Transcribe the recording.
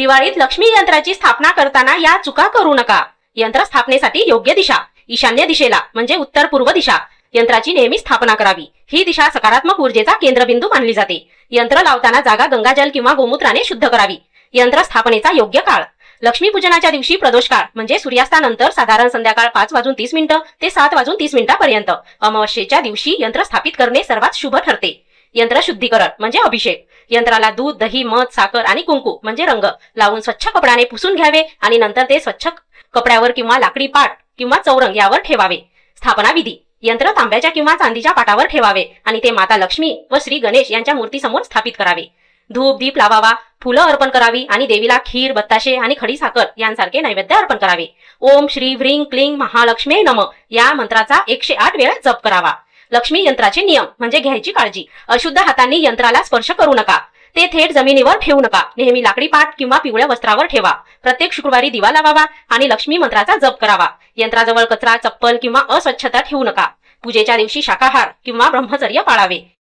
दिवाळीत लक्ष्मी यंत्राची स्थापना करताना या चुका करू नका। यंत्र स्थापनेसाठी योग्य दिशा ईशान्य दिशेला म्हणजे उत्तर पूर्व दिशा यंत्राची नेहमी स्थापना करावी। ही दिशा सकारात्मक ऊर्जेचा केंद्रबिंदू मानली जाते। यंत्र लावताना जागा गंगाजल किंवा गोमूत्राने शुद्ध करावी। यंत्र स्थापनेचा योग्य काळ लक्ष्मीपूजनाच्या दिवशी प्रदोष काळ म्हणजे सूर्यास्तानंतर साधारण संध्याकाळ 5:30 ते 7:30 पर्यंत। अमावस्येच्या दिवशी यंत्र स्थापित करणे सर्वात शुभ ठरते। यंत्र शुद्धीकरण म्हणजे अभिषेक यंत्राला दूध दही मध साखर आणि कुंकू म्हणजे रंग लावून स्वच्छ कपड्याने पुसून घ्यावे आणि नंतर ते स्वच्छ कपड्यावर किंवा लाकडी पाट किंवा चौरंग यावर ठेवावे। स्थापना विधी यंत्र तांब्याच्या किंवा चांदीच्या पाटावर ठेवावे आणि ते माता लक्ष्मी व श्री गणेश यांच्या मूर्तीसमोर स्थापित करावे। धूप दीप लावावा फुलं अर्पण करावी आणि देवीला खीर बत्ताशे आणि खडी साखर यांसारखे नैवेद्य अर्पण करावे। ओम श्री व्रीं क्लीं महालक्ष्मी नमः या मंत्राचा 108 वेळा जप करावा। लक्ष्मी यंत्राचे नियम म्हणजे घ्यायची काळजी अशुद्ध हातांनी यंत्राला स्पर्श करू नका। ते थेट जमिनीवर ठेवू नका। नेहमी लाकडी पाट किंवा पिवळ्या वस्त्रावर ठेवा। प्रत्येक शुक्रवारी दिवा लावावा आणि लक्ष्मी मंत्राचा जप करावा। यंत्राजवळ कचरा चप्पल किंवा अस्वच्छता ठेवू नका। पूजेच्या दिवशी शाकाहार किंवा ब्रह्मचर्य पाळावे।